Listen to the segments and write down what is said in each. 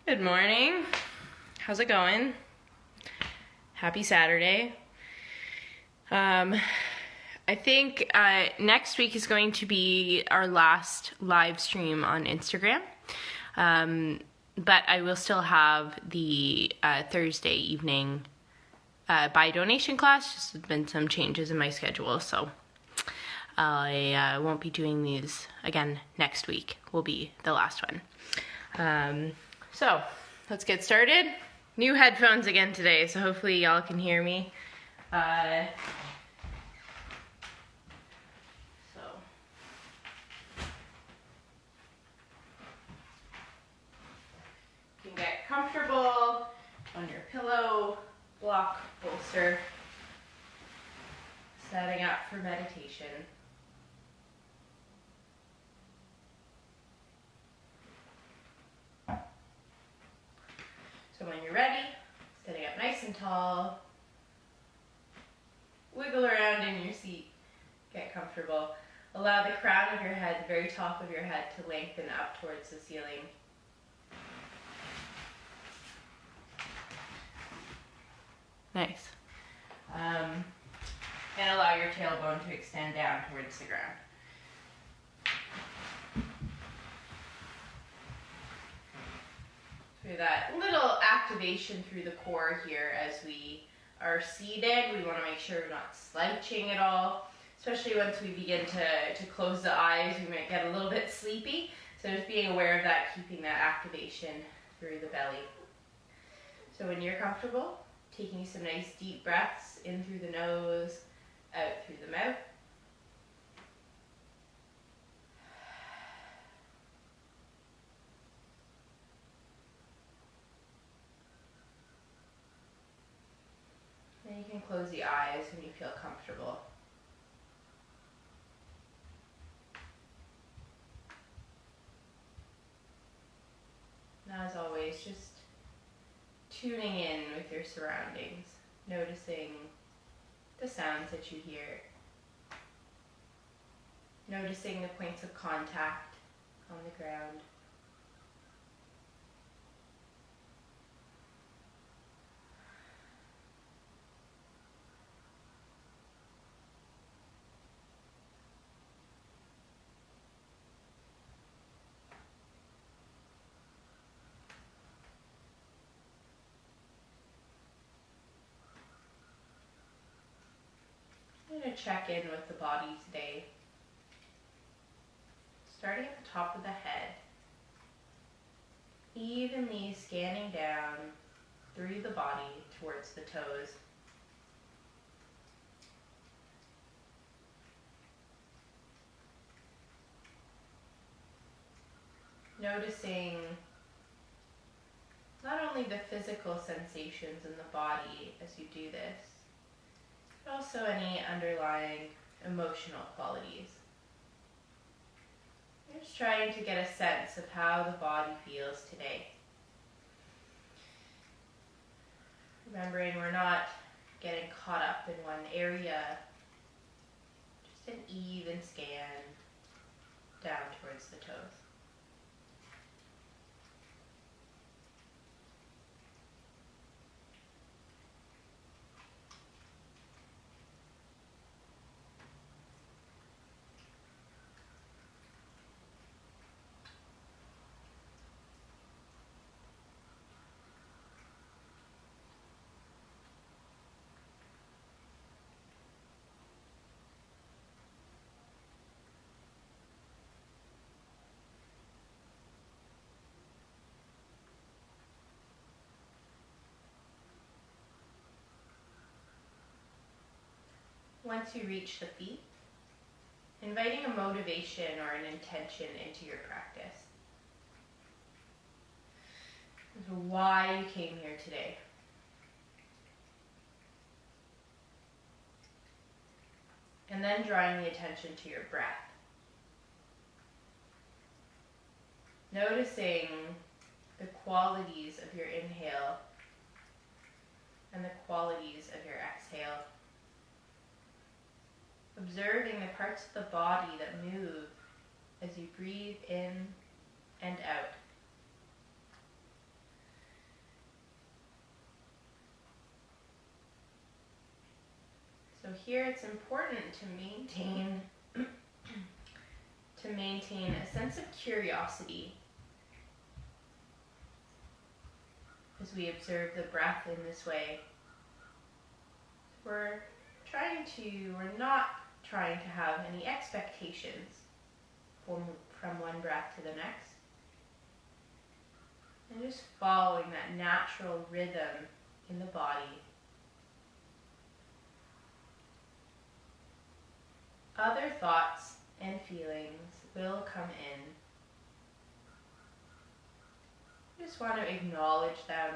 Good morning. How's it going? Happy Saturday. I think next week is going to be our last live stream on Instagram. But I will still have the Thursday evening by donation class. Just have been some changes in my schedule, so I won't be doing these again next week. Will be the last one. So let's get started. New headphones again today, so hopefully y'all can hear me. You can get comfortable on your pillow, block, bolster, setting up for meditation. So when you're ready, sitting up nice and tall, wiggle around in your seat, get comfortable. Allow the crown of your head, the very top of your head, to lengthen up towards the ceiling. Nice. And allow your tailbone to extend down towards the ground. Through that little activation through the core here as we are seated, we want to make sure we're not slouching at all, especially once we begin to close the eyes. We might get a little bit sleepy, so just being aware of that, keeping that activation through the belly. So when you're comfortable, taking some nice deep breaths in through the nose, out through the mouth. Then you can close the eyes when you feel comfortable. Now, as always, just tuning in with your surroundings, noticing the sounds that you hear, noticing the points of contact on the ground. I'm going to check in with the body today, starting at the top of the head, evenly scanning down through the body towards the toes. Noticing not only the physical sensations in the body as you do this, but also any underlying emotional qualities. You're just trying to get a sense of how the body feels today. Remembering we're not getting caught up in one area, just an even scan down towards the toes. Once you reach the feet, inviting a motivation or an intention into your practice. So why you came here today. And then drawing the attention to your breath. Noticing the qualities of your inhale and the qualities of your exhale. Observing the parts of the body that move as you breathe in and out. here it's important to maintain a sense of curiosity as we observe the breath in this way. We're not trying to have any expectations from one breath to the next. And just following that natural rhythm in the body. Other thoughts and feelings will come in. You just want to acknowledge them.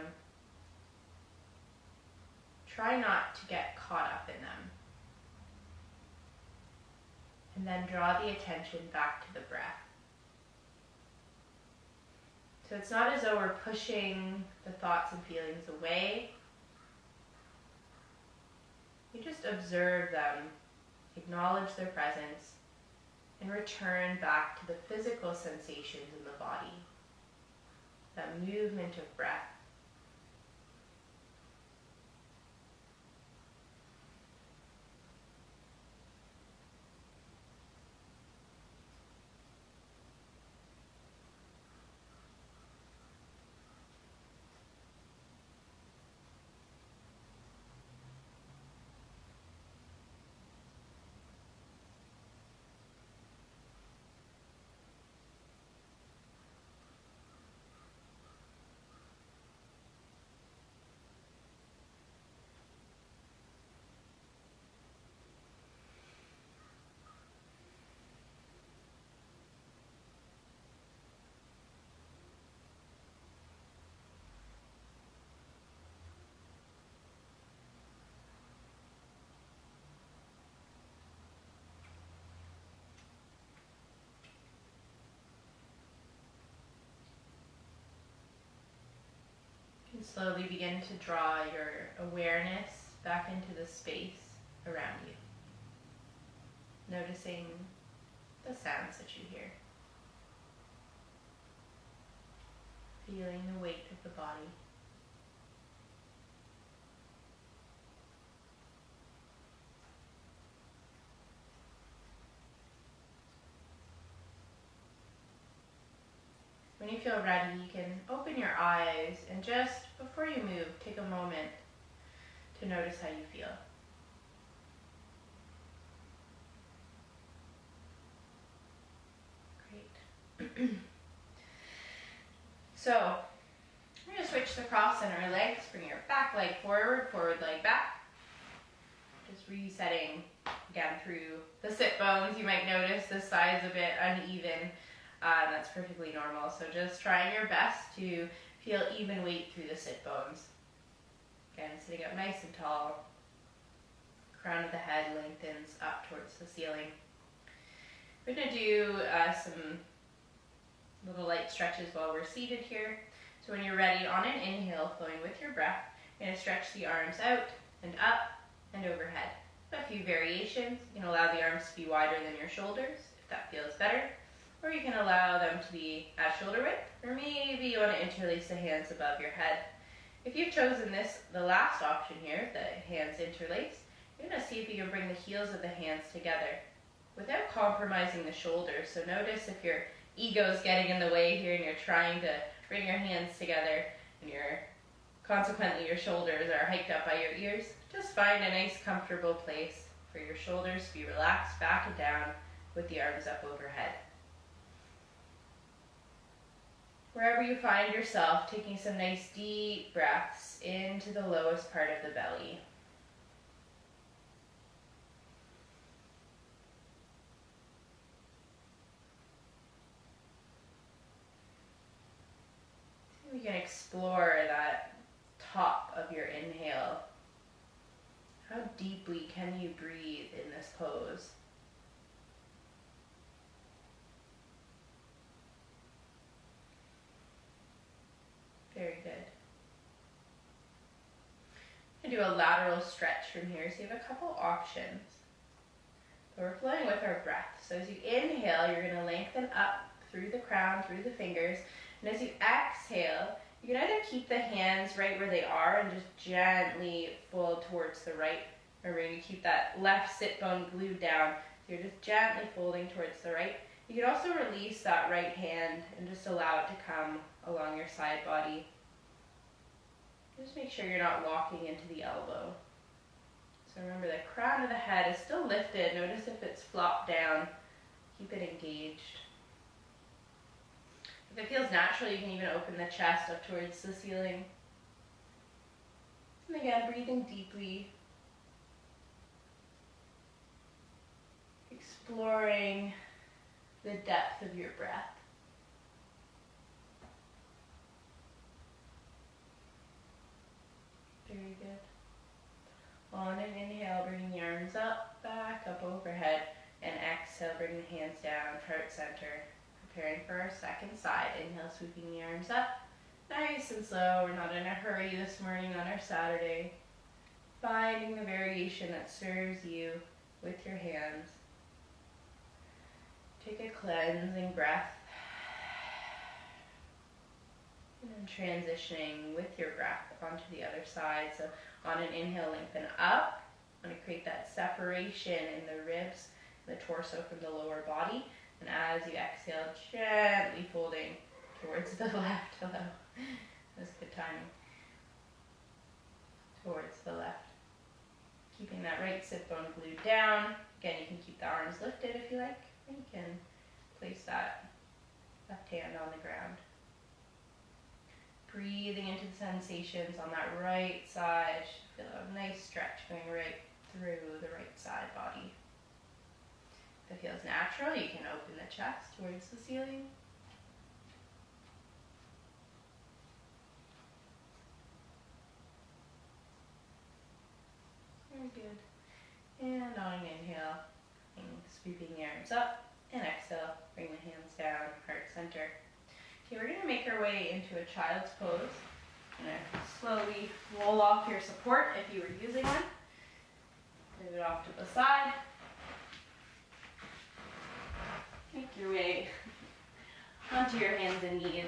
Try not to get caught up in them. And then draw the attention back to the breath. So it's not as though we're pushing the thoughts and feelings away. You just observe them, acknowledge their presence, and return back to the physical sensations in the body, that movement of breath. Slowly begin to draw your awareness back into the space around you. Noticing the sounds that you hear. Feeling the weight of the body. When you feel ready, you can open your eyes and just before you move, take a moment to notice how you feel. Great. So, we're going to switch the cross center legs. Bring your back leg forward, forward leg back. Just resetting again through the sit bones. You might notice the side's a bit uneven. That's perfectly normal. So just trying your best to feel even weight through the sit bones. Again, sitting up nice and tall. Crown of the head lengthens up towards the ceiling. We're going to do some little light stretches while we're seated here. So when you're ready, on an inhale, flowing with your breath, you're going to stretch the arms out and up and overhead. A few variations. You can allow the arms to be wider than your shoulders, if that feels better. Or you can allow them to be at shoulder width, or maybe you want to interlace the hands above your head. If you've chosen the last option here, the hands interlace, you're going to see if you can bring the heels of the hands together without compromising the shoulders. So notice if your ego is getting in the way here and you're trying to bring your hands together and consequently your shoulders are hiked up by your ears. Just find a nice comfortable place for your shoulders to be relaxed back and down with the arms up overhead. Wherever you find yourself, taking some nice deep breaths into the lowest part of the belly. We can explore that top of your inhale. How deeply can you breathe in this pose? Very good. I'm going to do a lateral stretch from here, so you have a couple options. So we're flowing with our breath. So as you inhale, you're going to lengthen up through the crown, through the fingers. And as you exhale, you can either keep the hands right where they are and just gently fold towards the right, Or we're going to keep that left sit bone glued down. So you're just gently folding towards the right. You can also release that right hand and just allow it to come along your side body. Just make sure you're not locking into the elbow. So remember, the crown of the head is still lifted. Notice if it's flopped down. Keep it engaged. If it feels natural, you can even open the chest up towards the ceiling. And again, breathing deeply. Exploring the depth of your breath. Very good. On an inhale, bring the arms up, back, up overhead, and exhale, bring the hands down, heart center. Preparing for our second side. Inhale, sweeping the arms up. Nice and slow. We're not in a hurry this morning on our Saturday. Finding the variation that serves you with your hands. Take a cleansing breath. And then transitioning with your breath onto the other side. So on an inhale, lengthen up. I'm going to create that separation in the ribs, the torso from the lower body. And as you exhale, gently folding towards the left. Hello. That's good timing. Towards the left. Keeping that right sit bone glued down. Again, you can keep the arms lifted if you like. And you can place that left hand on the ground. Breathing into the sensations on that right side. Feel a nice stretch going right through the right side body. If it feels natural, you can open the chest towards the ceiling. Very good. And on an inhale, sweeping the arms up, and exhale, bring the hands down, heart center. Okay, we're going to make our way into a child's pose. Going to slowly roll off your support if you were using one. Move it off to the side. Make your way onto your hands and knees.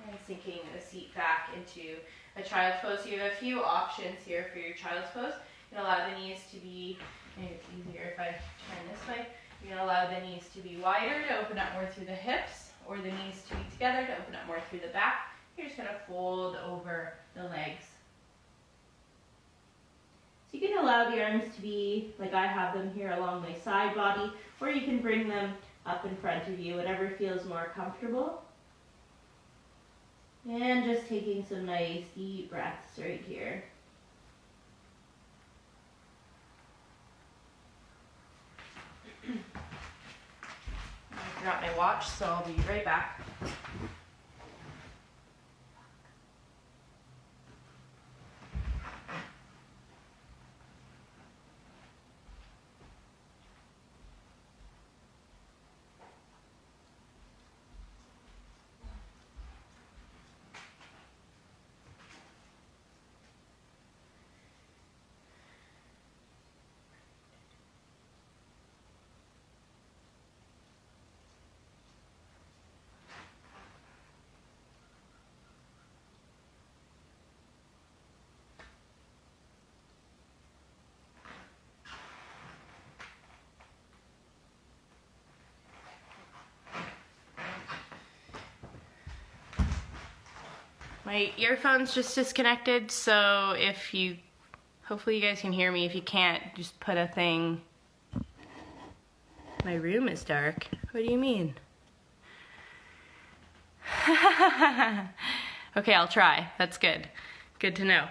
And sinking the seat back into a child's pose. So you have a few options here for your child's pose. You can allow the knees to be, maybe it's easier if I turn this way. You can allow the knees to be wider to open up more through the hips, or the knees to be together to open up more through the back. You're just going to fold over the legs. So you can allow the arms to be, like I have them here, along my side body, or you can bring them up in front of you, whatever feels more comfortable. And just taking some nice deep breaths right here. I forgot my watch, so I'll be right back. My earphones just disconnected, so hopefully you guys can hear me. If you can't, just put a thing. My room is dark. What do you mean? Okay, I'll try. That's good. Good to know.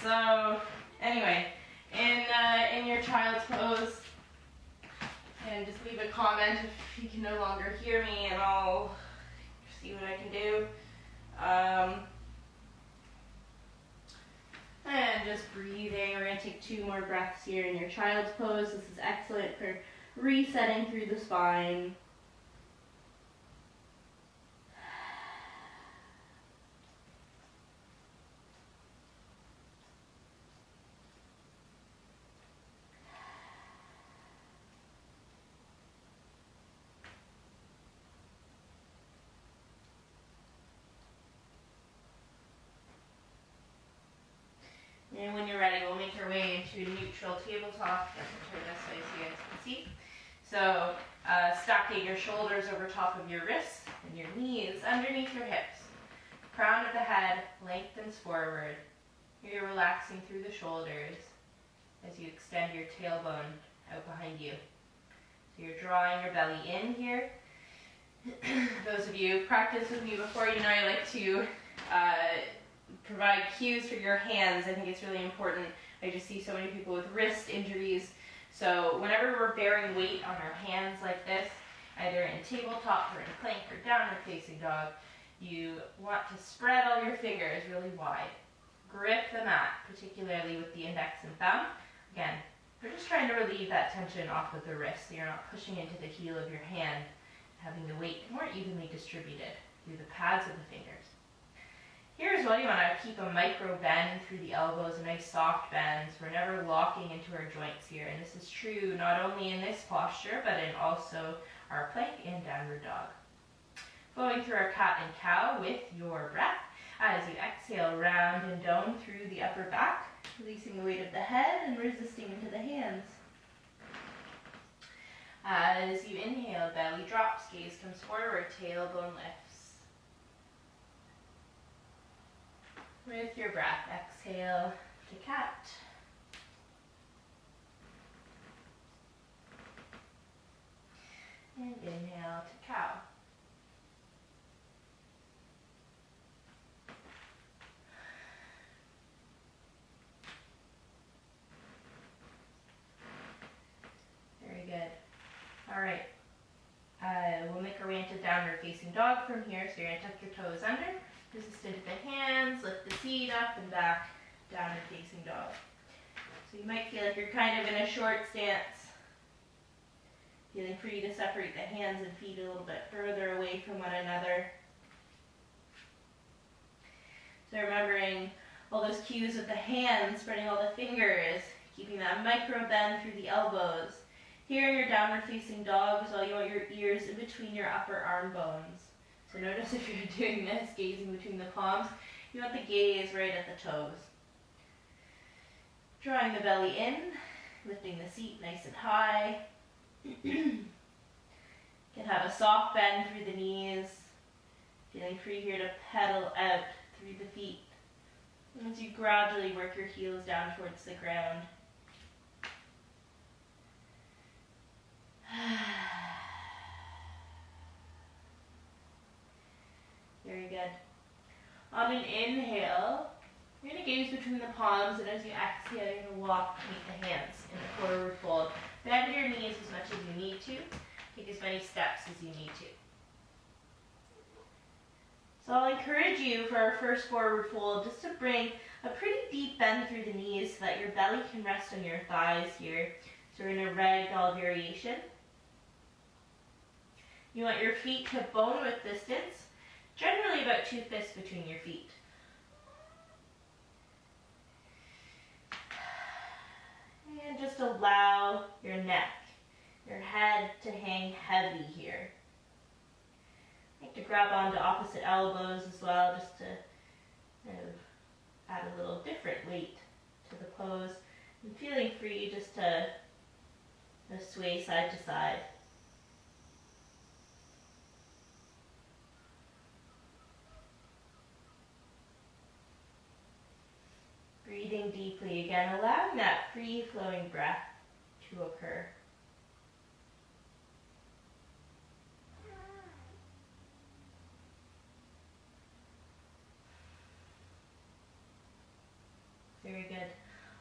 So anyway, in your child's pose, and just leave a comment if you can no longer hear me, and I'll see what I can do. And just breathing. We're going to take 2 more breaths here in your child's pose. This is excellent for resetting through the spine. And when you're ready, we'll make our way into neutral tabletop. I'm going to turn this way so you guys can see. So stacking your shoulders over top of your wrists and your knees underneath your hips. Crown of the head lengthens forward. Here you're relaxing through the shoulders as you extend your tailbone out behind you. So you're drawing your belly in here. Those of you who've practiced with me before, you know I like to provide cues for your hands. I think it's really important. I just see so many people with wrist injuries. So whenever we're bearing weight on our hands like this, either in tabletop or in plank or downward facing dog, you want to spread all your fingers really wide. Grip the mat, particularly with the index and thumb. Again, we're just trying to relieve that tension off of the wrist so you're not pushing into the heel of your hand, having the weight more evenly distributed through the pads of the fingers. Here as well, you want to keep a micro bend through the elbows, a nice soft bend. So we're never locking into our joints here. And this is true not only in this posture, but in also our plank and downward dog. Flowing through our cat and cow with your breath. As you exhale, round and dome through the upper back, releasing the weight of the head and resisting into the hands. As you inhale, belly drops, gaze comes forward, tailbone lifts. With your breath, exhale to cat. And inhale to cow. Very good. All right. We'll make our way into downward facing dog from here. So you're going to tuck your toes under. Resistant to the hands, lift the feet up and back, downward facing dog. So you might feel like you're kind of in a short stance, feeling free to separate the hands and feet a little bit further away from one another. So remembering all those cues with the hands, spreading all the fingers, keeping that micro bend through the elbows. Here in your downward facing dog as well, you want your ears in between your upper arm bones. So notice if you're doing this, gazing between the palms, you want the gaze right at the toes. Drawing the belly in, lifting the seat nice and high. You can have a soft bend through the knees, feeling free here to pedal out through the feet. And as you gradually work your heels down towards the ground. Very good. On an inhale, you're going to gaze between the palms, and as you exhale, you're going to walk to meet the hands in the forward fold. Bend your knees as much as you need to. Take as many steps as you need to. So I'll encourage you for our first forward fold just to bring a pretty deep bend through the knees so that your belly can rest on your thighs here. So we're in a ragdoll variation. You want your feet to bone width distance. Generally about 2 fists between your feet. And just allow your neck, your head to hang heavy here. I like to grab onto opposite elbows as well, just to kind of add a little different weight to the pose. And feeling free just to sway side to side. Breathing deeply again, allowing that free-flowing breath to occur. Very good.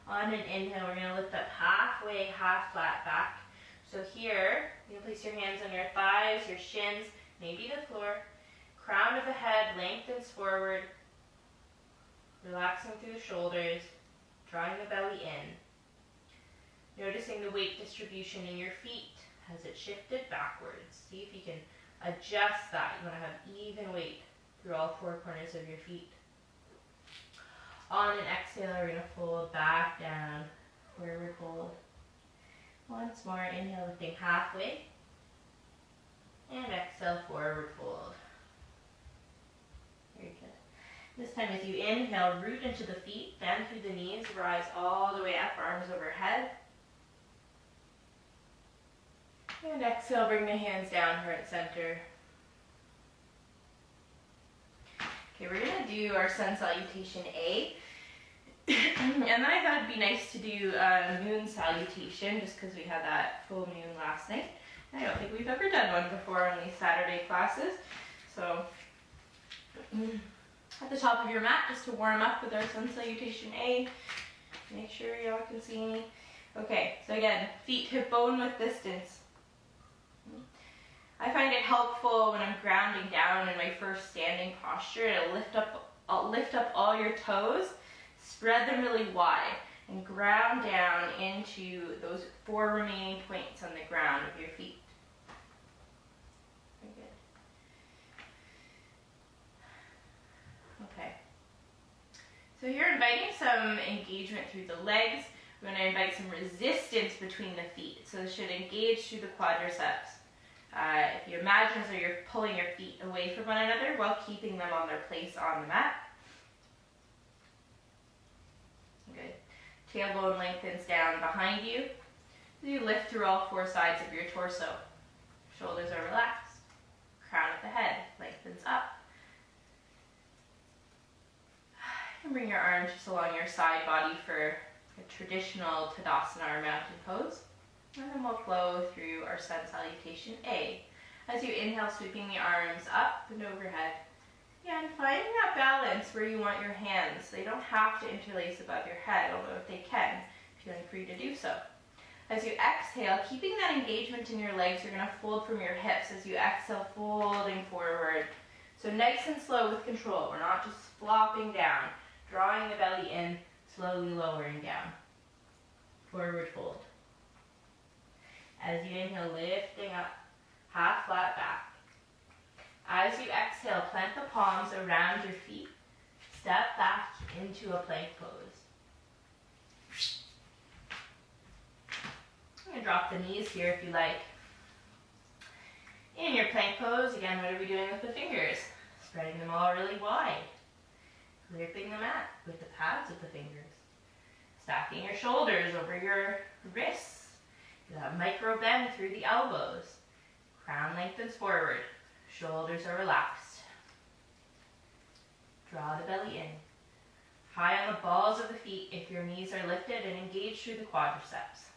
On an inhale, we're going to lift up halfway, half flat back. So here, you'll place your hands on your thighs, your shins, maybe the floor. Crown of the head lengthens forward. Relaxing through the shoulders, drawing the belly in. Noticing the weight distribution in your feet. Has it shifted backwards? See if you can adjust that. You want to have even weight through all 4 corners of your feet. On an exhale, we're going to fold back down, forward fold. Once more, inhale, lifting halfway. And exhale, forward fold. Very good. This time as you inhale, root into the feet, bend through the knees, rise all the way up, arms overhead. And exhale, bring the hands down, heart center. Okay, we're gonna do our sun salutation A. And then I thought it'd be nice to do a moon salutation just because we had that full moon last night. I don't think we've ever done one before on these Saturday classes. So at the top of your mat, just to warm up with our sun salutation A. Make sure y'all can see me. Okay, so again, feet hip bone width distance. I find it helpful when I'm grounding down in my first standing posture to lift up all your toes, spread them really wide, and ground down into those 4 remaining points on the ground of your feet. Very good. Okay. So you're inviting some engagement through the legs. We're going to invite some resistance between the feet. So this should engage through the quadriceps. If you imagine as though you're pulling your feet away from one another while keeping them on their place on the mat. Good. Tailbone lengthens down behind you. You lift through all 4 sides of your torso. Shoulders are relaxed. Crown of the head lengthens up. And bring your arms just along your side body for a traditional Tadasana or mountain pose. And then we'll flow through our sun salutation A. As you inhale, sweeping the arms up and overhead. Yeah, and finding that balance where you want your hands. They don't have to interlace above your head, although if they can, feeling free to do so. As you exhale, keeping that engagement in your legs, you're going to fold from your hips as you exhale, folding forward. So nice and slow with control. We're not just flopping down, drawing the belly in, slowly lowering down. Forward fold. As you inhale, lifting up, half flat back. As you exhale, plant the palms around your feet. Step back into a plank pose. I'm going to drop the knees here if you like. In your plank pose, again, what are we doing with the fingers? Spreading them all really wide. Gripping the mat with the pads of the fingers. Stacking your shoulders over your wrists. That micro bend through the elbows. Crown lengthens forward. Shoulders are relaxed. Draw the belly in. High on the balls of the feet if your knees are lifted and engage through the quadriceps.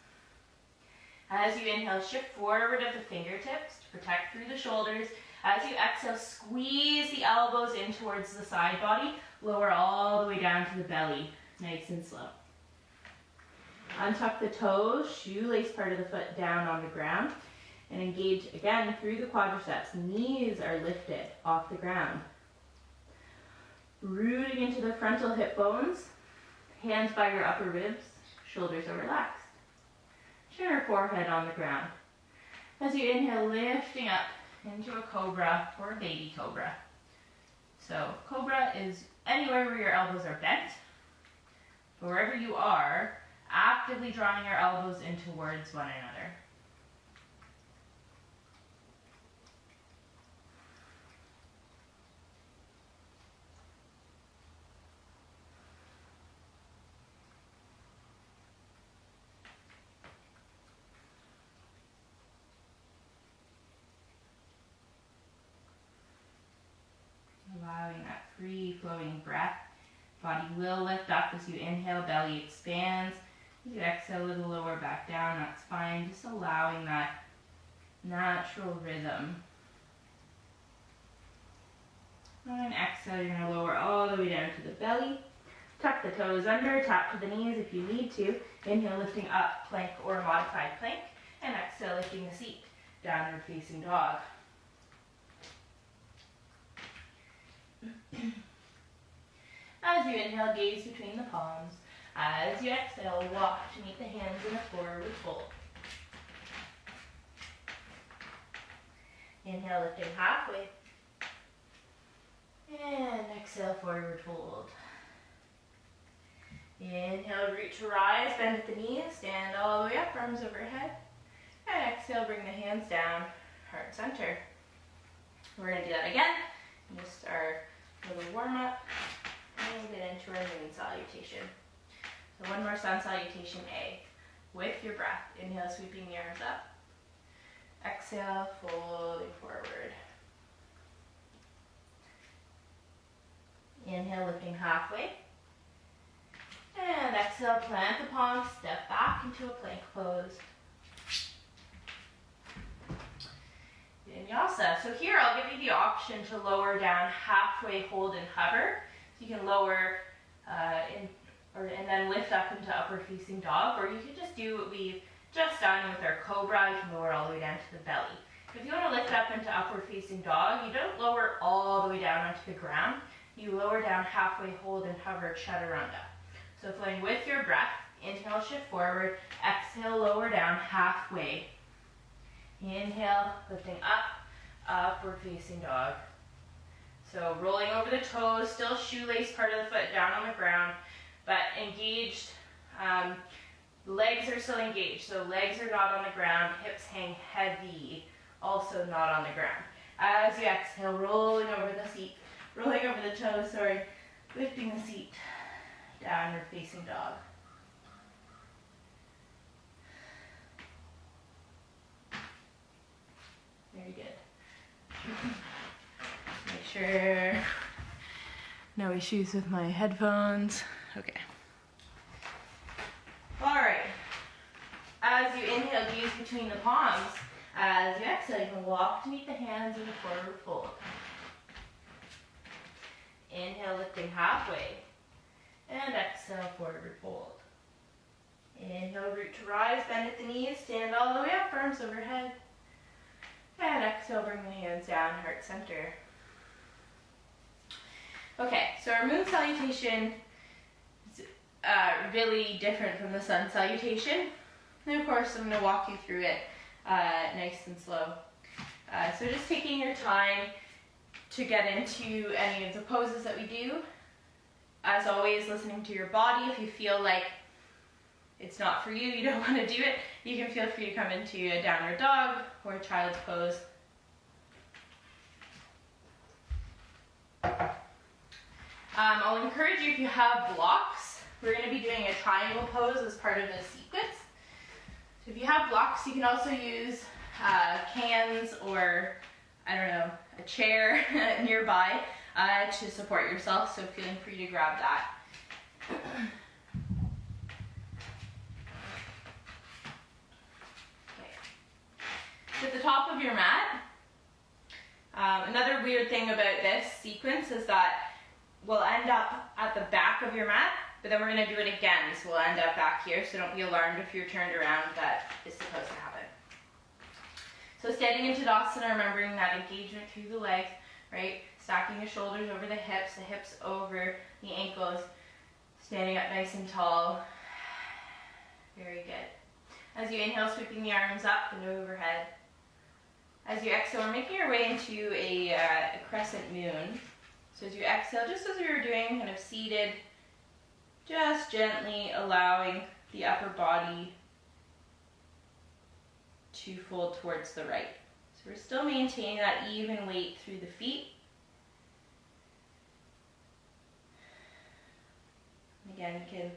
As you inhale, shift forward of the fingertips to protect through the shoulders. As you exhale, squeeze the elbows in towards the side body. Lower all the way down to the belly, nice and slow. Untuck the toes, shoelace part of the foot down on the ground, and engage again through the quadriceps. Knees are lifted off the ground. Rooting into the frontal hip bones, hands by your upper ribs, shoulders are relaxed. Chin or forehead on the ground. As you inhale, lifting up into a cobra or a baby cobra. So cobra is anywhere where your elbows are bent. But wherever you are, actively drawing your elbows in towards one another. Allowing that free-flowing breath. Body will lift up as you inhale, belly expands. As you exhale, a little lower back down, that's fine. Just allowing that natural rhythm. And exhale, you're going to lower all the way down to the belly. Tuck the toes under, tap to the knees if you need to. Inhale, lifting up, plank or modified plank. And exhale, lifting the seat, downward facing dog. As you inhale, gaze between the palms. As you exhale, walk to meet the hands in a forward fold. Inhale, lifting halfway. And exhale, forward fold. Inhale, root to rise, bend at the knees, stand all the way up, arms overhead. And exhale, bring the hands down, heart center. We're going to do that again. Just our little warm up. And we'll get into our moon salutation. So one more sun salutation, A. With your breath, inhale, sweeping the arms up. Exhale, folding forward. Inhale, lifting halfway. And exhale, plant the palms, step back into a plank pose. Vinyasa. So here I'll give you the option to lower down, halfway hold and hover. So you can lower and then lift up into upward facing dog, or you could just do what we've just done with our cobra. You can lower all the way down to the belly. If you want to lift up into upward facing dog, you don't lower all the way down onto the ground. You lower down, halfway hold and hover, chaturanga. So flowing with your breath, inhale, shift forward, exhale, lower down, halfway. Inhale, lifting up, upward facing dog. So rolling over the toes, still shoelace part of the foot down on the ground, but engaged. Legs are still engaged, so legs are not on the ground, hips hang heavy, also not on the ground. As you exhale, rolling over the seat, rolling over the toes, lifting the seat, downward facing dog. Very good. Make sure no issues with my headphones. Okay. All right. As you inhale, gaze between the palms. As you exhale, you can walk to meet the hands in a forward fold. Inhale, lifting halfway. And exhale, forward fold. Inhale, root to rise, bend at the knees, stand all the way up, arms overhead. And exhale, bring the hands down, heart center. Okay, so our moon salutation is really different from the sun salutation. And of course, I'm going to walk you through it nice and slow. So just taking your time to get into any of the poses that we do. As always, listening to your body. If you feel like it's not for you, you don't want to do it, you can feel free to come into a downward dog or a child's pose. I'll encourage you, if you have blocks, we're going to be doing a triangle pose as part of this sequence. So if you have blocks, you can also use cans or, I don't know, a chair nearby to support yourself, so feeling free to grab that. At the top of your mat, another weird thing about this sequence is that we'll end up at the back of your mat, but then we're going to do it again, so we'll end up back here, so don't be alarmed if you're turned around. That is supposed to happen. So standing in Tadasana, remembering that engagement through the legs, right? Stacking the shoulders over the hips over the ankles, standing up nice and tall. Very good. As you inhale, sweeping the arms up and overhead. As you exhale, we're making our way into a crescent moon. So as you exhale, just as we were doing, kind of seated, just gently allowing the upper body to fold towards the right. So we're still maintaining that even weight through the feet. Again, you can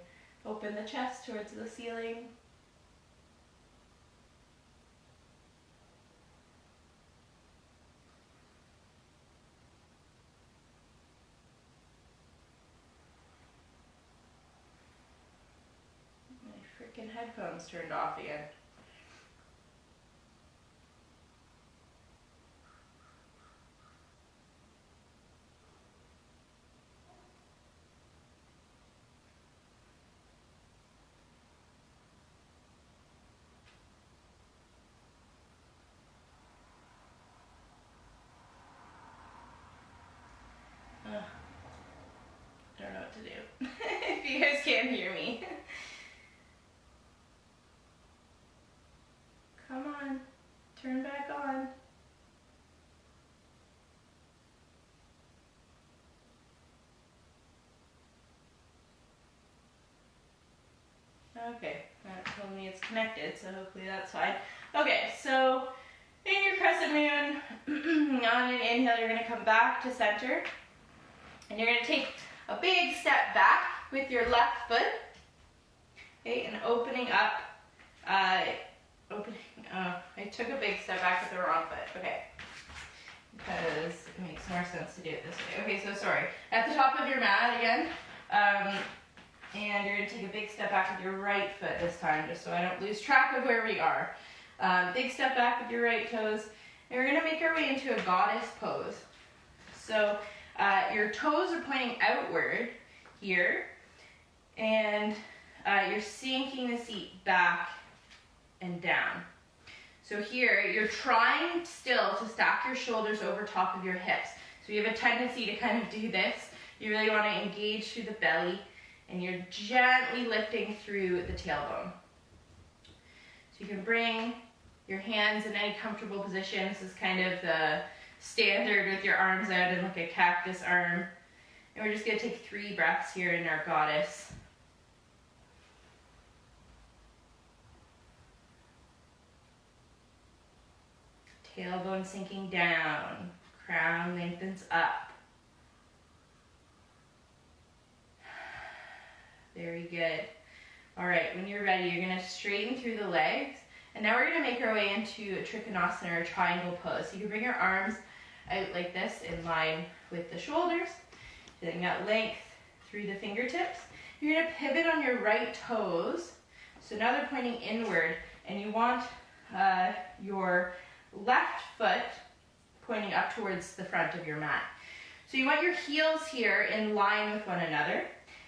open the chest towards the ceiling. My freaking headphones turned off again. I don't know what to do. If you guys can't hear me. Come on, turn back on. Okay, that told me it's connected, so hopefully that's fine. Okay, so in your crescent moon, on an inhale, you're going to come back to center. And you're going to take a big step back with your left foot. Okay, and opening up, I took a big step back with the wrong foot. Okay, because it makes more sense to do it this way. Okay, so sorry. At the top of your mat again, and you're gonna take a big step back with your right foot this time, just so I don't lose track of where we are. Big step back with your right toes, and we're gonna make our way into a goddess pose. So your toes are pointing outward here, and you're sinking the seat back and down. So here, you're trying still to stack your shoulders over top of your hips. So you have a tendency to kind of do this. You really want to engage through the belly, and you're gently lifting through the tailbone. So you can bring your hands in any comfortable position. This is kind of the standard with your arms out in like a cactus arm. And we're just going to take 3 breaths here in our goddess. Tailbone sinking down, crown lengthens up. Very good. All right, when you're ready, you're gonna straighten through the legs, and now we're gonna make our way into a Trikonasana or triangle pose. So you can bring your arms out like this in line with the shoulders, getting that length through the fingertips. You're gonna pivot on your right toes, so now they're pointing inward, and you want your left foot pointing up towards the front of your mat. So you want your heels here in line with one another,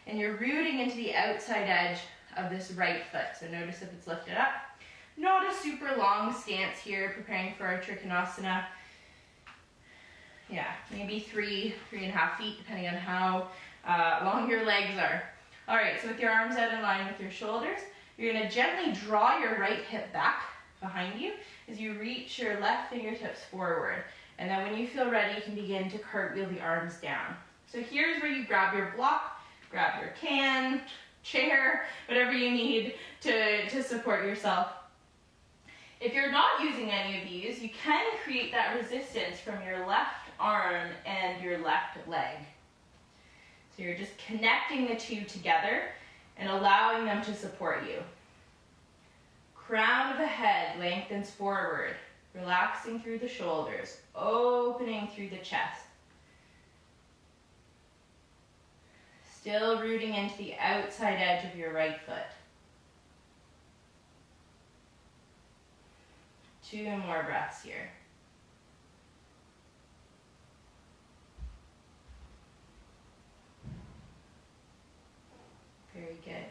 and you're rooting into the outside edge of this right foot. So notice if it's lifted up. Not a super long stance here, preparing for our Trikonasana. Yeah, maybe 3.5 feet, depending on how long your legs are. All right, so with your arms out in line with your shoulders, you're gonna gently draw your right hip back behind you as you reach your left fingertips forward. And then when you feel ready, you can begin to cartwheel the arms down. So here's where you grab your block, grab your can, chair, whatever you need to support yourself. If you're not using any of these, you can create that resistance from your left arm and your left leg. So you're just connecting the two together and allowing them to support you. Crown of the head lengthens forward, relaxing through the shoulders, opening through the chest. Still rooting into the outside edge of your right foot. 2 more breaths here. Very good.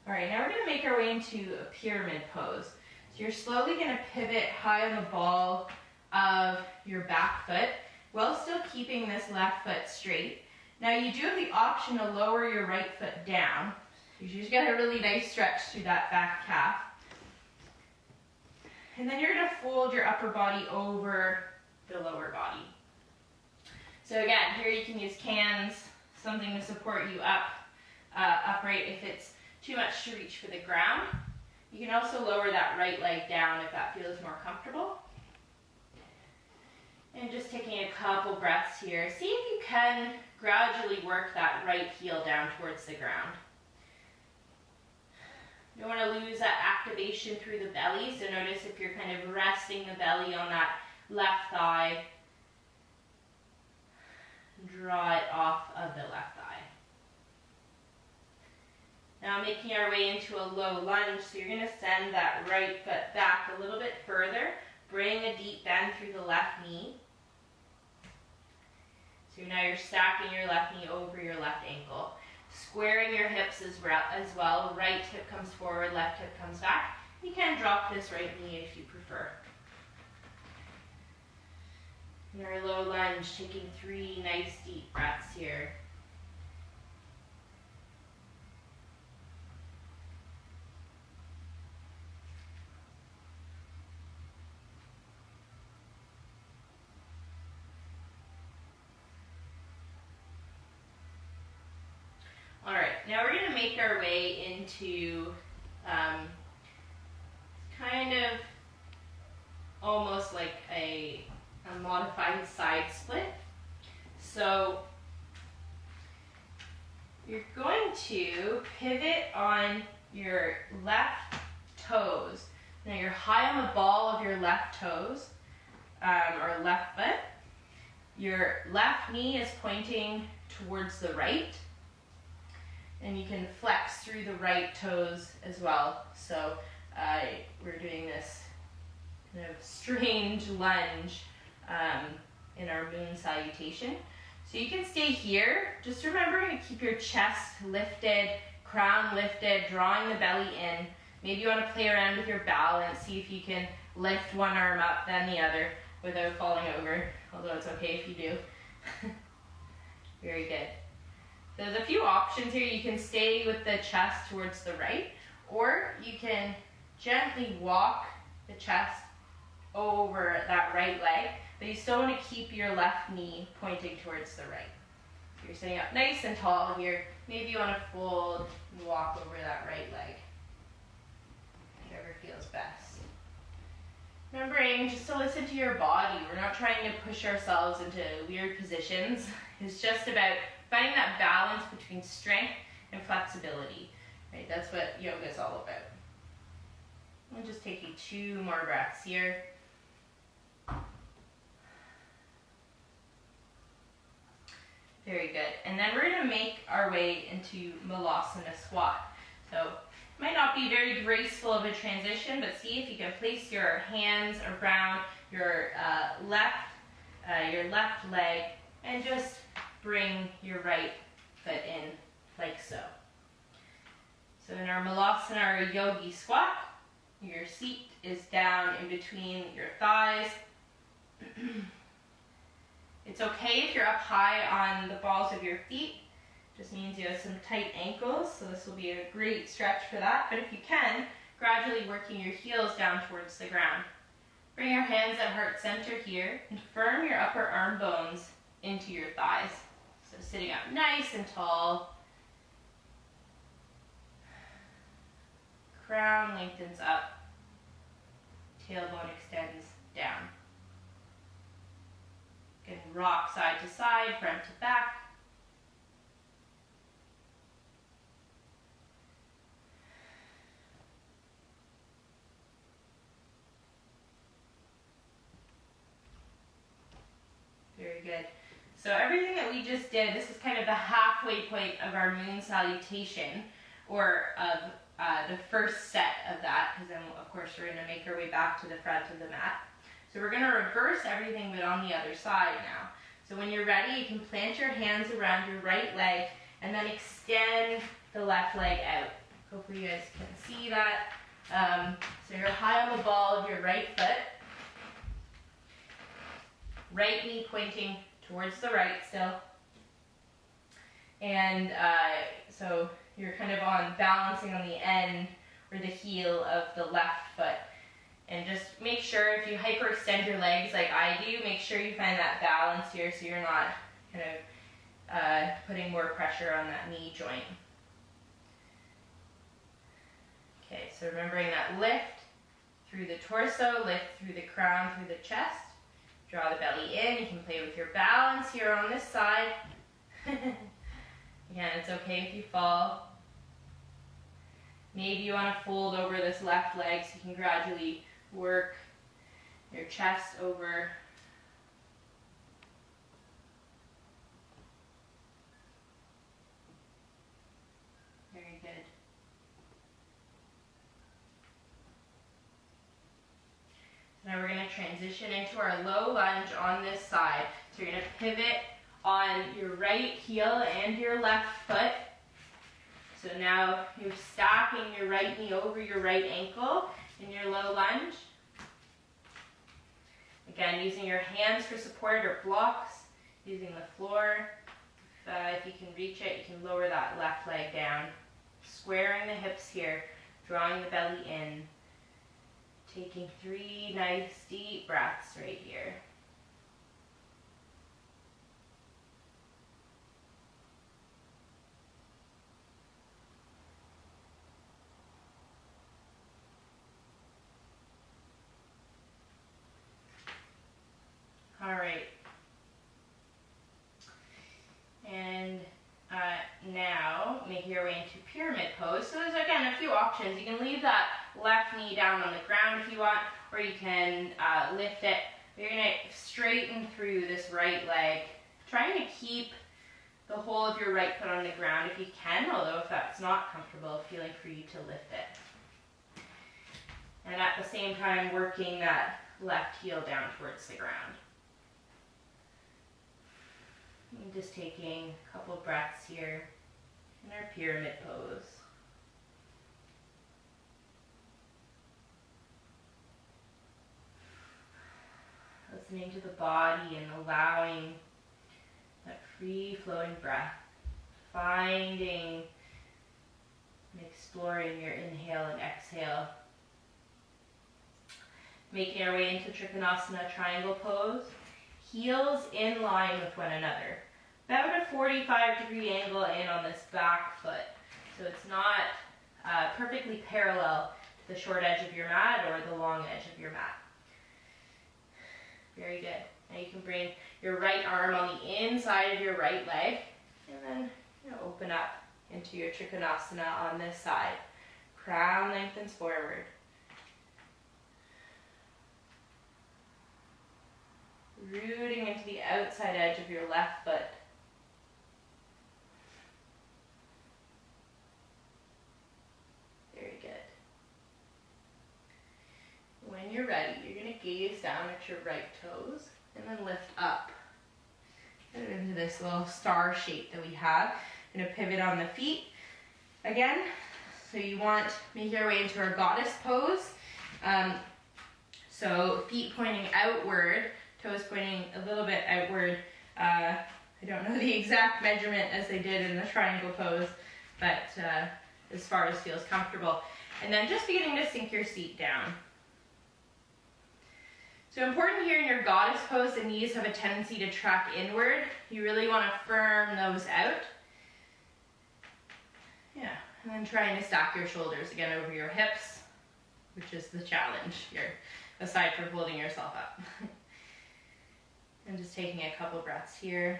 All right, now we're going to make our way into a pyramid pose. So you're slowly going to pivot high on the ball of your back foot while still keeping this left foot straight. Now you do have the option to lower your right foot down. You just get a really nice stretch through that back calf. And then you're going to fold your upper body over the lower body. So again, here you can use cans, something to support you up, upright if it's too much to reach for the ground. You can also lower that right leg down if that feels more comfortable. And just taking a couple breaths here. See if you can gradually work that right heel down towards the ground. You don't want to lose that activation through the belly, so notice if you're kind of resting the belly on that left thigh, draw it off of the left thigh. Now making our way into a low lunge, so you're going to send that right foot back a little bit further, bring a deep bend through the left knee. So now you're stacking your left knee over your left ankle. Squaring your hips as well. Right hip comes forward, left hip comes back. You can drop this right knee if you prefer. In our low lunge, taking 3 nice deep breaths here. All right, now we're going to make our way into kind of almost like a modified side split. So your left toes. Now you're high on the ball of your left toes, or left foot. Your left knee is pointing towards the right. And you can flex through the right toes as well. So we're doing this kind of strange lunge in our moon salutation. So you can stay here. Just remembering to keep your chest lifted, crown lifted, drawing the belly in. Maybe you want to play around with your balance, see if you can lift one arm up, then the other, without falling over, although it's okay if you do. Very good. There's a few options here. You can stay with the chest towards the right, or you can gently walk the chest over that right leg, but you still want to keep your left knee pointing towards the right. So you're sitting up nice and tall here. Maybe you want to fold and walk over that right leg. Whatever feels best. Remembering just to listen to your body. We're not trying to push ourselves into weird positions. It's just about finding that balance between strength and flexibility. Right? That's what yoga is all about. I'm just taking 2 more breaths here. Very good. And then we're going to make our way into Malasana squat. So it might not be very graceful of a transition, but see if you can place your hands around your left leg and just bring your right foot in like so. So in our Malasana or yogi squat, your seat is down in between your thighs. It's okay if you're up high on the balls of your feet. Just means you have some tight ankles, so this will be a great stretch for that. But if you can, gradually working your heels down towards the ground. Bring your hands at heart center here and firm your upper arm bones into your thighs. So sitting up nice and tall. Crown lengthens up. Tailbone extends down. You can rock side to side, front to back. Very good. So everything that we just did, this is kind of the halfway point of our moon salutation, or of the first set of that, because then of course we're going to make our way back to the front of the mat. So we're going to reverse everything but on the other side now. So when you're ready, you can plant your hands around your right leg and then extend the left leg out. Hopefully you guys can see that. So you're high on the ball of your right foot. Right knee pointing towards the right still. And so you're kind of balancing on the end or the heel of the left foot. And just make sure, if you hyperextend your legs like I do, make sure you find that balance here so you're not kind of putting more pressure on that knee joint. Okay, so remembering that lift through the torso, lift through the crown, through the chest. Draw the belly in. You can play with your balance here on this side. Again, it's okay if you fall. Maybe you want to fold over this left leg so you can gradually work your chest over. Very good. Now we're going to transition into our low lunge on this side. So you're going to pivot on your right heel and your left foot. So now you're stacking your right knee over your right ankle in your low lunge. Again, using your hands for support or blocks, using the floor. If you can reach it, you can lower that left leg down. Squaring the hips here, drawing the belly in. Taking 3 nice deep breaths right here. All right. And now make your way into pyramid pose. So there's again a few options options. You can leave that left knee down on the ground if you want, or you can lift it. You're gonna straighten through this right leg, trying to keep the whole of your right foot on the ground if you can, although if that's not comfortable, feeling free to lift it. And at the same time, working that left heel down towards the ground. And just taking a couple of breaths here in our pyramid pose. Listening to the body and allowing that free-flowing breath. Finding and exploring your inhale and exhale. Making our way into Trikonasana triangle pose. Heels in line with one another. About a 45-degree angle in on this back foot. So it's not perfectly parallel to the short edge of your mat or the long edge of your mat. Very good. Now you can bring your right arm on the inside of your right leg and then open up into your Trikonasana on this side. Crown lengthens forward. Rooting into the outside edge of your left foot. Very good. When you're ready, you're going to gaze down at your right toes and then lift up into this little star shape that we have. Going to pivot on the feet again. So you want to make your way into our goddess pose. So feet pointing outward, toes pointing a little bit outward. I don't know the exact measurement as they did in the triangle pose, but as far as feels comfortable. And then just beginning to sink your seat down. So important here in your goddess pose, the knees have a tendency to track inward. You really want to firm those out. Yeah, and then trying to stack your shoulders again over your hips, which is the challenge here, aside from holding yourself up. And just taking a couple breaths here.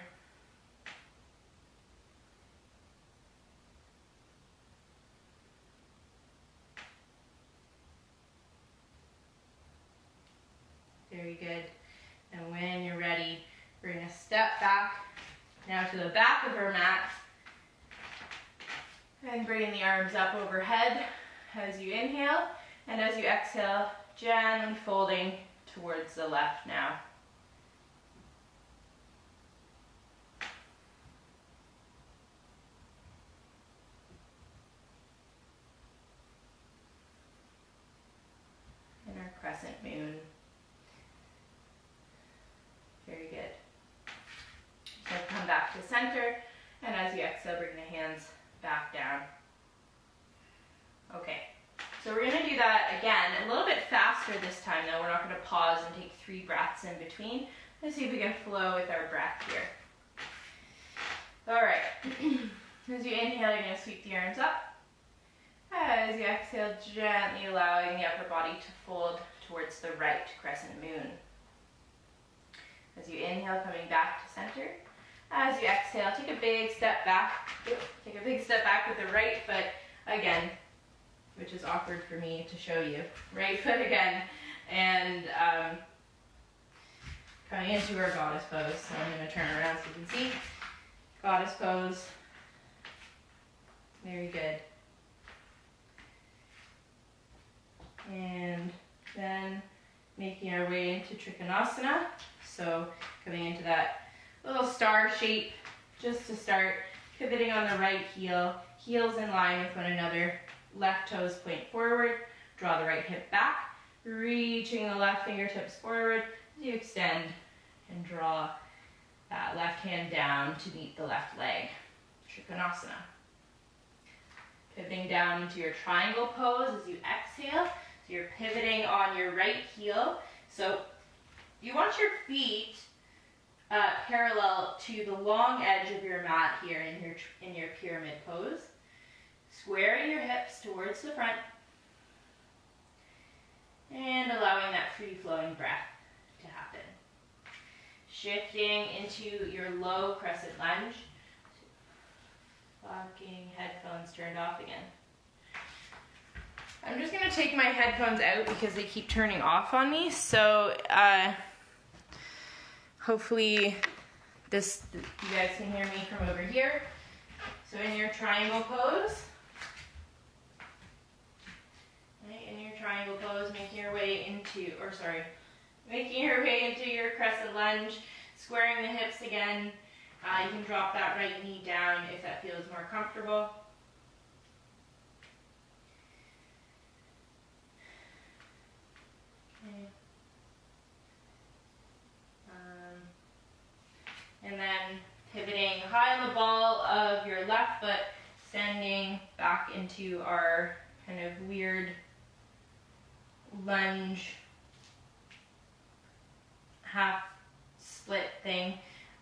Very good. And when you're ready, we're going to step back now to the back of our mat and bringing the arms up overhead as you inhale, and as you exhale, gently folding towards the left now. And our crescent moon. Very good. So come back to center, and as you exhale, bring the hands back down. Okay, so we're going to do that again a little bit faster this time though. We're not going to pause and take 3 breaths in between. Let's see if we can flow with our breath here. All right, as you inhale, you're going to sweep the arms up. As you exhale, gently allowing the upper body to fold towards the right, crescent moon. As you inhale, coming back to center. As you exhale, take a big step back. Take a big step back with the right foot again, which is awkward for me to show you. Right foot again, and coming into our goddess pose. So I'm going to turn around so you can see. Goddess pose. Very good. And then making our way into Trikonasana. So coming into that little star shape just to start, pivoting on the right heel, heels in line with one another, left toes point forward, draw the right hip back, reaching the left fingertips forward as you extend and draw that left hand down to meet the left leg. Trikonasana. Pivoting down into your triangle pose as you exhale. So you're pivoting on your right heel. So you want your feet parallel to the long edge of your mat here in your pyramid pose. Squaring your hips towards the front and allowing that free-flowing breath to happen. Shifting into your low crescent lunge. Locking, headphones turned off again. I'm just gonna take my headphones out because they keep turning off on me. So hopefully you guys can hear me from over here. So in your triangle pose, right, in your triangle pose, making your way into your crescent lunge, squaring the hips again. You can drop that right knee down if that feels more comfortable. Okay. And then pivoting high on the ball of your left foot, standing back into our kind of weird lunge half split thing.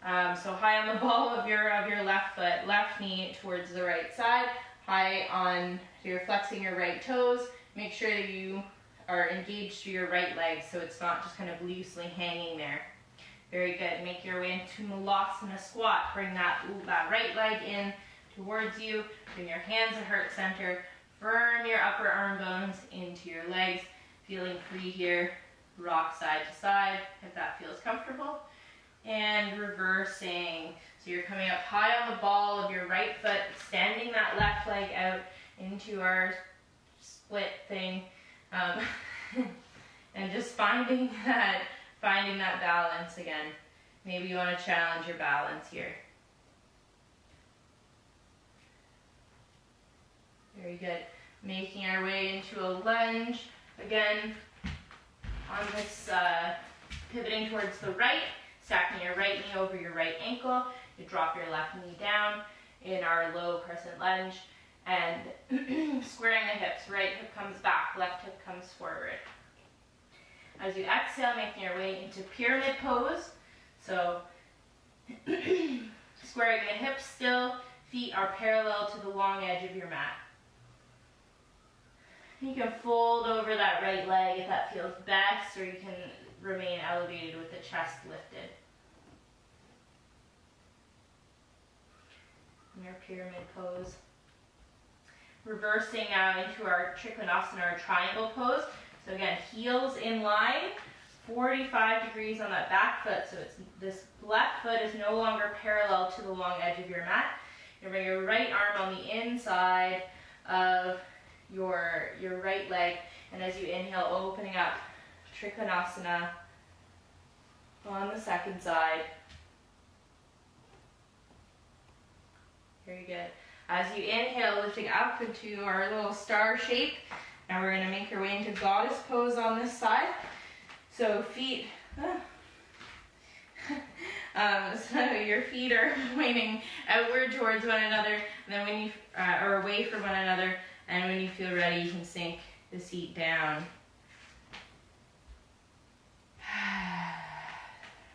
So high on the ball of your left foot, left knee towards the right side, high on, so you're flexing your right toes. Make sure that you are engaged through your right leg so it's not just kind of loosely hanging there. Very good. Make your way into Malasana squat. Bring that right leg in towards you. Bring your hands at heart center. Firm your upper arm bones into your legs. Feeling free here. Rock side to side if that feels comfortable. And reversing. So you're coming up high on the ball of your right foot, standing that left leg out into our split thing. And just finding that balance again. Maybe you want to challenge your balance here. Very good. Making our way into a lunge. Again, on this pivoting towards the right, stacking your right knee over your right ankle. You drop your left knee down in our low crescent lunge and squaring the hips. Right hip comes back, left hip comes forward. As you exhale, making your way into pyramid pose. So squaring the hips still, feet are parallel to the long edge of your mat. You can fold over that right leg if that feels best, or you can remain elevated with the chest lifted. In your pyramid pose. Reversing into our Trikonasana, or triangle pose. So again, heels in line, 45 degrees on that back foot. So this left foot is no longer parallel to the long edge of your mat. You bring your right arm on the inside of your right leg, and as you inhale, opening up Trikonasana on the second side. Very good. As you inhale, lifting up into our little star shape. Now we're going to make our way into goddess pose on this side. So feet, so your feet are pointing outward towards one another, and then when you or away from one another. And when you feel ready, you can sink the seat down.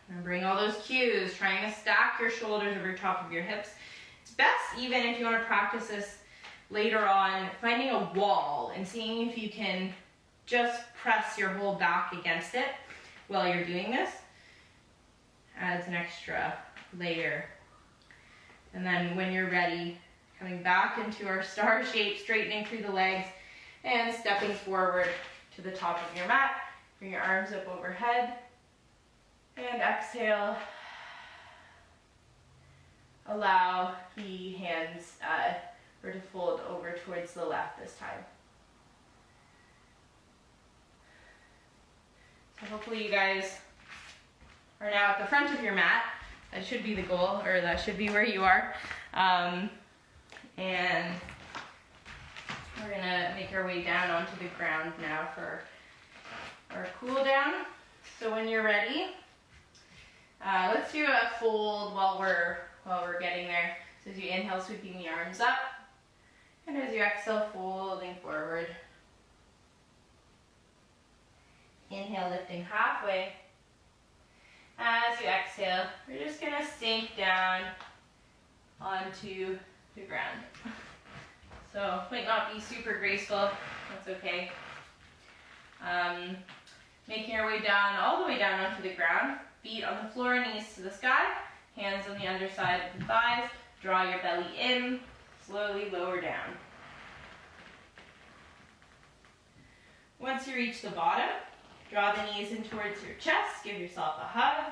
Remembering all those cues, trying to stack your shoulders over top of your hips. It's best, even if you want to practice this later on, finding a wall and seeing if you can just press your whole back against it while you're doing this. Adds an extra layer. And then when you're ready, coming back into our star shape, straightening through the legs, and stepping forward to the top of your mat. Bring your arms up overhead, and exhale. Allow the hands to fold over towards the left this time. So hopefully you guys are now at the front of your mat. That should be the goal, or that should be where you are. And we're going to make our way down onto the ground now for our cool down. So when you're ready, let's do a fold while we're getting there. So as you inhale, sweeping the arms up, and as you exhale, folding forward. Inhale, lifting halfway. As you exhale, we're just going to sink down onto the ground. So might not be super graceful, that's okay. Making our way down, all the way down onto the ground. Feet on the floor, knees to the sky. Hands on the underside of the thighs. Draw your belly in, slowly lower down. Once you reach the bottom, draw the knees in towards your chest, give yourself a hug.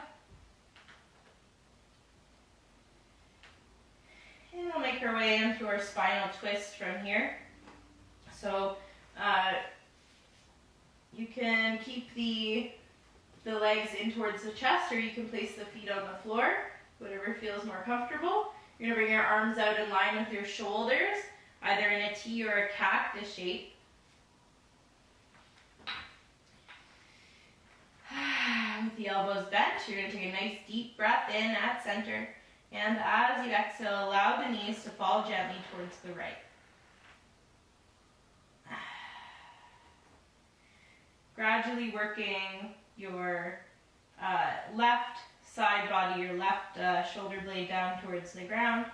And we'll make our way into our spinal twist from here. So you can keep the legs in towards the chest, or you can place the feet on the floor, whatever feels more comfortable. You're going to bring your arms out in line with your shoulders, either in a T or a cactus shape. With the elbows bent, you're going to take a nice deep breath in at center. And as you exhale, allow the knees to fall gently towards the right. Gradually working your left side body, your left shoulder blade down towards the ground.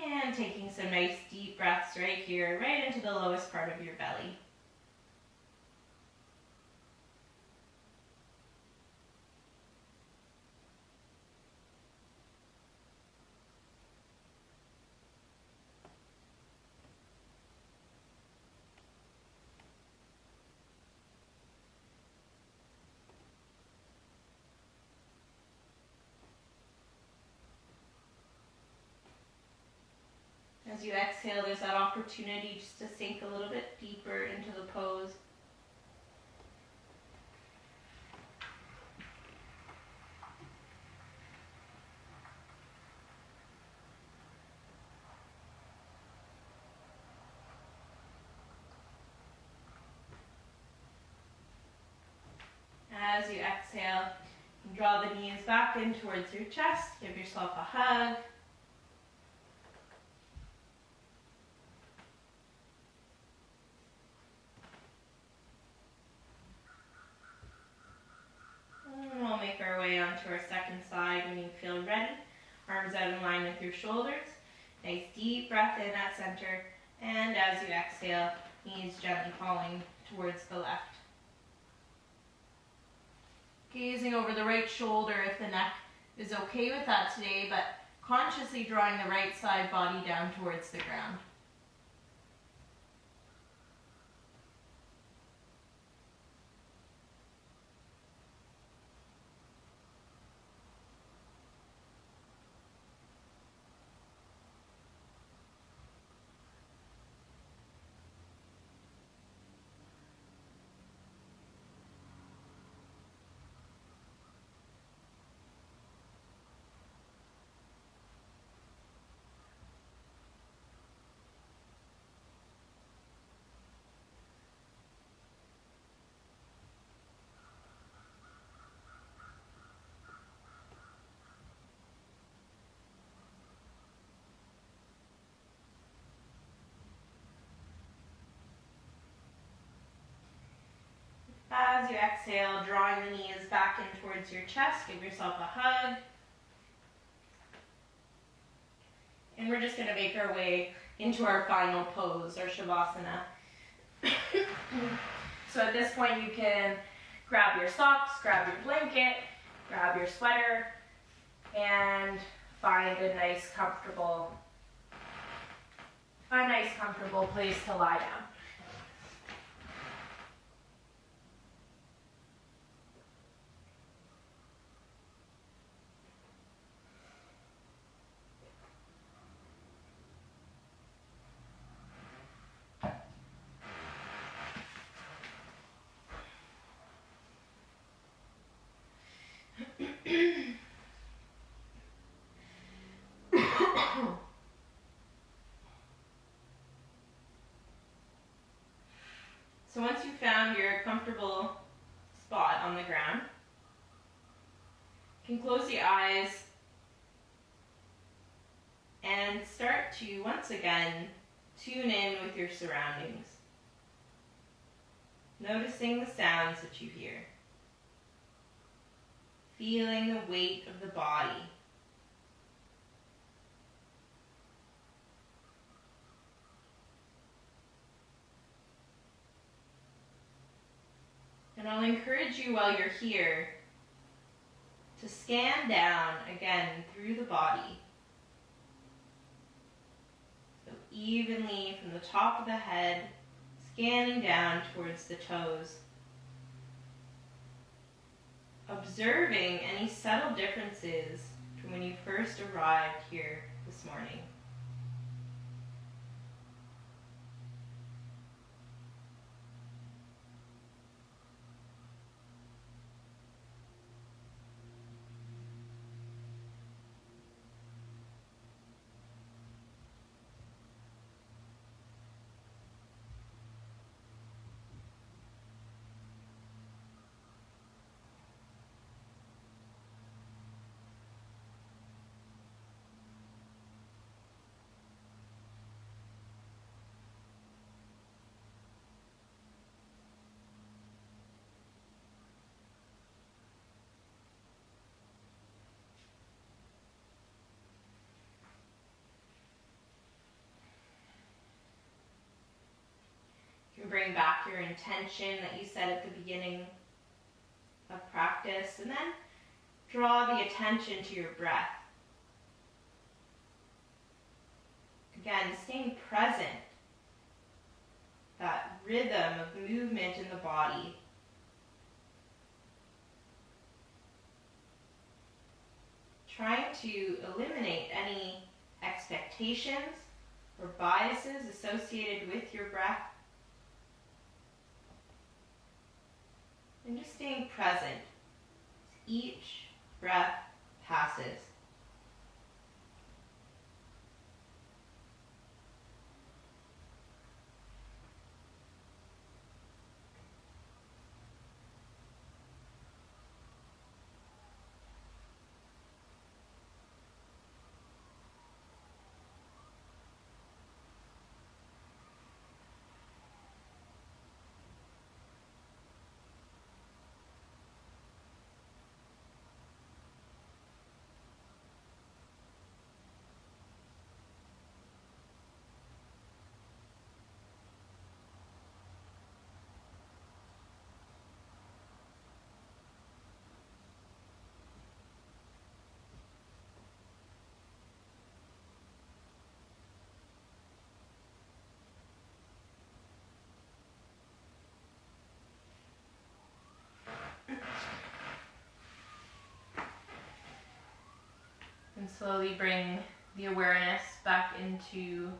And taking some nice deep breaths right here, right into the lowest part of your belly. As you exhale, there's that opportunity just to sink a little bit deeper into the pose. As you exhale, draw the knees back in towards your chest, give yourself a hug. We'll make our way onto our second side when you feel ready. Arms out in line with your shoulders. Nice deep breath in at center. And as you exhale, knees gently falling towards the left. Gazing over the right shoulder if the neck is okay with that today, but consciously drawing the right side body down towards the ground. As you exhale, drawing the knees back in towards your chest, give yourself a hug. And we're just going to make our way into our final pose, our Shavasana. So at this point you can grab your socks, grab your blanket, grab your sweater, and find a nice comfortable place to lie down. So once you've found your comfortable spot on the ground, you can close the eyes and start to once again tune in with your surroundings, noticing the sounds that you hear, feeling the weight of the body. And I'll encourage you while you're here to scan down again through the body. evenly from the top of the head, scanning down towards the toes. Observing any subtle differences from when you first arrived here this morning. You can bring back your intention that you set at the beginning of practice, and then draw the attention to your breath. Again, staying present, that rhythm of movement in the body. Trying to eliminate any expectations or biases associated with your breath. And just staying present as each breath passes. And slowly bring the awareness back into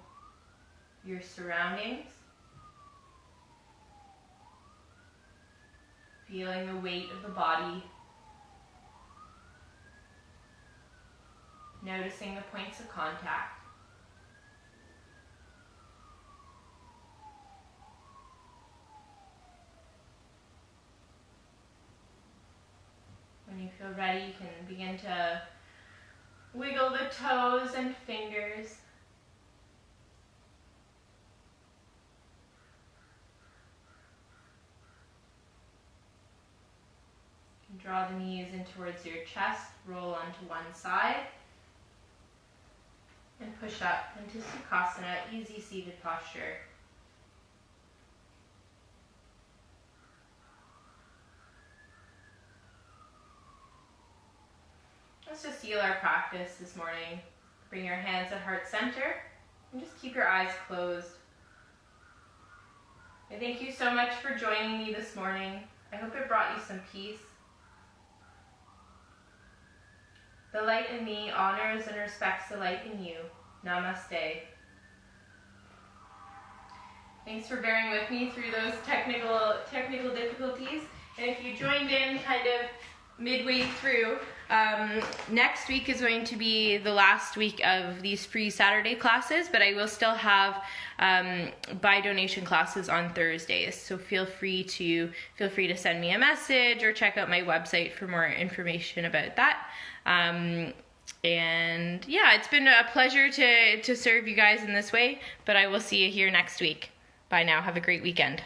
your surroundings. Feeling the weight of the body. Noticing the points of contact. When you feel ready, you can begin to wiggle the toes and fingers. Draw the knees in towards your chest, roll onto one side, and push up into Sukhasana, easy seated posture. Let's just seal our practice this morning. Bring your hands at heart center and just keep your eyes closed. I thank you so much for joining me this morning. I hope it brought you some peace. The light in me honors and respects the light in you. Namaste. Thanks for bearing with me through those technical difficulties. And if you joined in kind of midway through, next week is going to be the last week of these free Saturday classes, but I will still have by donation classes on Thursdays. So feel free to send me a message or check out my website for more information about that. And yeah, it's been a pleasure to serve you guys in this way, but I will see you here next week. Bye now. Have a great weekend.